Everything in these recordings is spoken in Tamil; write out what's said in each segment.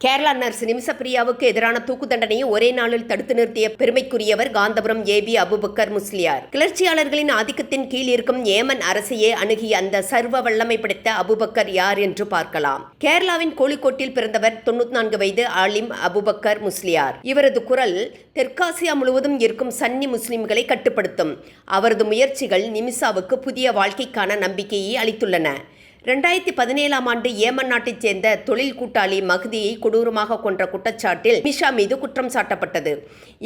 கேரளா நர்ஸ் நிமிஷப்பிரியாவுக்கு எதிரான தூக்கு தண்டனையை ஒரே நாளில் தடுத்து நிறுத்திய பெருமைக்குரியவர் காந்தபுரம் ஏபி அபுபக்கர் முஸ்லியார். கிளர்ச்சியாளர்களின் ஆதிக்கத்தின் கீழ் இருக்கும் ஏமன் அரசையே அணுகிய அந்த சர்வ வல்லமை படைத்த அபுபக்கர் யார் என்று பார்க்கலாம். கேரளாவின் கோழிக்கோட்டில் பிறந்தவர். 94 வயது ஆலிம் அபுபக்கர் முஸ்லியார். இவரது குரல் தெற்காசியா முழுவதும் இருக்கும் சன்னி முஸ்லிம்களை கட்டுப்படுத்தும். அவரது முயற்சிகள் நிமிஷாவுக்கு புதிய வாழ்க்கைக்கான நம்பிக்கையை அளித்துள்ளன. 2017ஆம் ஆண்டு ஏமன் நாட்டைச் சேர்ந்த தொழில் கூட்டாளி மஹ்தியை கொடூரமாக கொன்ற குற்றச்சாட்டில் நிமிஷா மீது குற்றம் சாட்டப்பட்டது.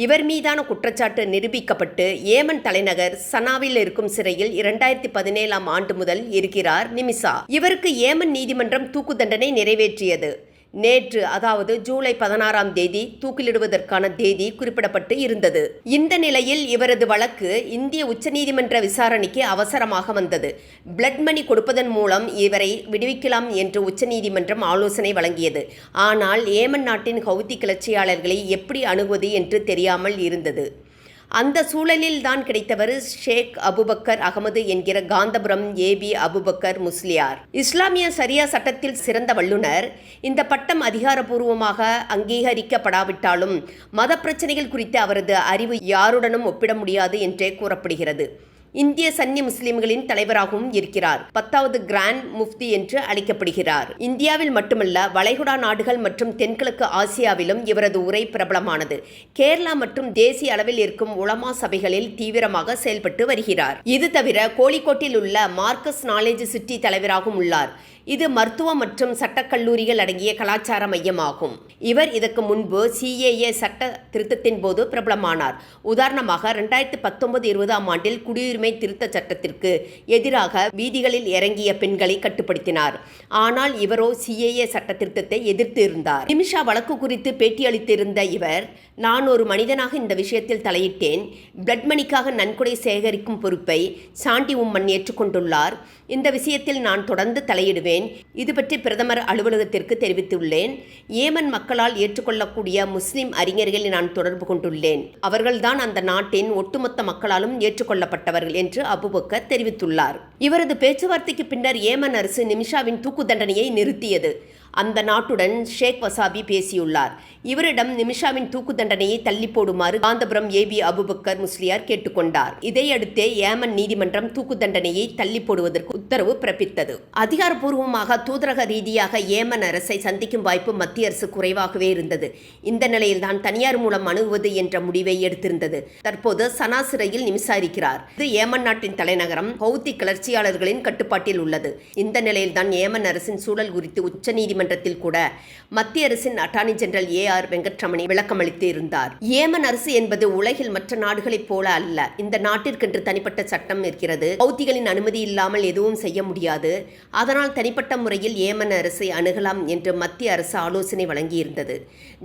இவர் மீதான குற்றச்சாட்டு நிரூபிக்கப்பட்டு ஏமன் தலைநகர் சனாவில் இருக்கும் சிறையில் 2017ஆம் ஆண்டு முதல் இருக்கிறார் நிமிஷா. இவருக்கு ஏமன் நீதிமன்றம் தூக்கு தண்டனை நிறைவேற்றியது. நேற்று, அதாவது ஜூலை 16ஆம் தேதி தூக்கிலிடுவதற்கான தேதி குறிப்பிடப்பட்டு இருந்தது. இந்த நிலையில் இவரது வழக்கு இந்திய உச்சநீதிமன்ற விசாரணைக்கு அவசரமாக வந்தது. பிளட் மணி கொடுப்பதன் மூலம் இவரை விடுவிக்கலாம் என்று உச்சநீதிமன்றம் ஆலோசனை வழங்கியது. ஆனால் ஏமன் நாட்டின் ஹவுதி கிளர்ச்சியாளர்களை எப்படி அணுகுவது என்று தெரியாமல் இருந்தது. அந்த சூழலில் தான் கிடைத்தவர் ஷேக் அபுபக்கர் அகமது என்கிற காந்தபுரம் ஏபி அபுபக்கர் முஸ்லியார். இஸ்லாமிய சரியா சட்டத்தில் சிறந்த வல்லுனர். இந்த பட்டம் அதிகாரப்பூர்வமாக அங்கீகரிக்கப்படாவிட்டாலும் மத பிரச்சனைகள் குறித்த அவரது அறிவு யாருடனும் ஒப்பிட முடியாது என்றே கூறப்படுகிறது. இந்திய சன்னி முஸ்லிம்களின் தலைவராகவும் இருக்கிறார். 10வது கிராண்ட் முஃப்தி என்று அழைக்கப்படுகிறார். இந்தியாவில் மட்டுமல்ல, வளைகுடா நாடுகள் மற்றும் தென்கிழக்கு ஆசியாவிலும் இவரது உரை பிரபலமானது. கேரளா மற்றும் தேசிய அளவில் இருக்கும் உலமா சபைகளில் தீவிரமாக செயல்பட்டு வருகிறார். இது தவிர கோழிக்கோட்டில் உள்ள மார்க்கஸ் நாலேஜ் சிட்டி தலைவராகவும் உள்ளார். இது மருத்துவம் மற்றும் சட்டக்கல்லூரிகள் அடங்கிய கலாச்சார மையமாகும். இவர் இதற்கு முன்பு CAA சட்ட திருத்தத்தின் போது பிரபலமானார். உதாரணமாக 2019-20ஆம் ஆண்டில் குடியுரிமை திருத்த சட்டத்திற்கு எதிராக வீதிகளில் இறங்கிய பெண்களை கட்டுப்படுத்தினார். ஆனால் இவரோ CAA சட்ட திருத்தத்தை எதிர்த்து இருந்தார். நிமிஷா வழக்கு குறித்து பேட்டியளித்திருந்த இவர், நான் ஒரு மனிதனாக இந்த விஷயத்தில் தலையிட்டேன். பிளட் மணிக்காக நன்கொடை சேகரிக்கும் பொறுப்பை சாண்டி உம்மன் ஏற்றுக்கொண்டுள்ளார். இந்த விஷயத்தில் நான் தொடர்ந்து தலையிடுவேன். இது பற்றி பிரதமர் அலுவலகத்திற்கு தெரிவித்துள்ளேன். ஏமன் மக்களால் ஏற்றுக்கொள்ளக்கூடிய முஸ்லிம் அறிஞர்களை நான் தொடர்பு கொண்டுள்ளேன். அவர்கள்தான் அந்த நாட்டின் ஒட்டுமொத்த மக்களாலும் ஏற்றுக்கொள்ளப்பட்டவர்கள் என்று அபுபக்கர் தெரிவித்துள்ளார். இவரது பேச்சுவார்த்தைக்கு பின்னர் ஏமன் அரசு நிமிஷாவின் தூக்கு தண்டனையை நிறுத்தியது. அந்த நாட்டுடன் ஷேக் வசாபி பேசியுள்ளார். இவரிடம் நிமிஷாவின் தூக்கு தண்டனையை தள்ளி போடுமாறு காந்தபுரம் ஏபி அபுபக்கர் முஸ்லியார் கேட்டுக்கொண்டார். இதையடுத்தே ஏமன் நீதிமன்றம் தூக்கு தண்டனையை தள்ளி போடுவதற்கு உத்தரவு பிறப்பித்தது. அதிகாரப்பூர்வமாக தூதரக ரீதியாக ஏமன் அரசை சந்திக்கும் வாய்ப்பு மத்திய அரசு குறைவாகவே இருந்தது. இந்த நிலையில்தான் தனியார் மூலம் அணுகுவது என்ற முடிவை எடுத்திருந்தது. தற்போது சனா சிறையில் நிமிஷா இருக்கிறார். இது ஏமன் நாட்டின் தலைநகரம் ஹவுதி கிளர்ச்சியாளர்களின் கட்டுப்பாட்டில் உள்ளது. இந்த நிலையில்தான் ஏமன் அரசின் சூழல் குறித்து உச்சநீதிமன்றத்தில் கூட மத்திய அரசின் அட்டார்னி ஜெனரல் AR வெங்கட்ரமணி விளக்கமளித்து இருந்தார். ஏமன் அரசு என்பது உலகில் மற்ற நாடுகளைப் போல அல்ல. இந்த நாட்டிற்கென்று தனிப்பட்ட சட்டம் இருக்கிறது. ஹவுதிகளின் அனுமதி இல்லாமல் எதுவும் செய்ய முடியாது. அதனால் தனிப்பட்ட முறையில் ஏமன் அரசை அணுகலாம் என்று மத்திய அரசு ஆலோசனை வழங்கியிருந்தது.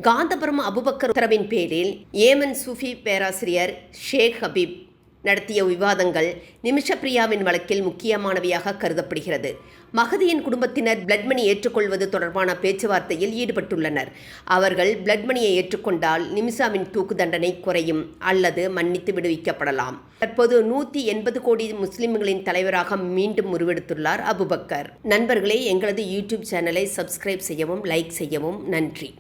காந்தபுரம் அபுபக்கர் உத்தரவின் பேரில் ஏமன் சூஃபி பேராசிரியர் ஷேக் ஹபீப் நடத்திய விவாதங்கள் நிமிஷப்பிரியாவின் வழக்கில் முக்கியமானவையாக கருதப்படுகிறது. மஹதியின் குடும்பத்தினர் பிளட் மணி ஏற்றுக்கொள்வது தொடர்பான பேச்சுவார்த்தையில் ஈடுபட்டுள்ளனர். அவர்கள் பிளட் மணியை ஏற்றுக்கொண்டால் நிமிஷாவின் தூக்கு தண்டனை குறையும் அல்லது மன்னித்து விடுவிக்கப்படலாம். தற்போது 180 கோடி முஸ்லிம்களின் தலைவராக மீண்டும் உருவெடுத்துள்ளார் அபுபக்கர். நண்பர்களே, எங்களது யூடியூப் சேனலை சப்ஸ்கிரைப் செய்யவும், லைக் செய்யவும். நன்றி.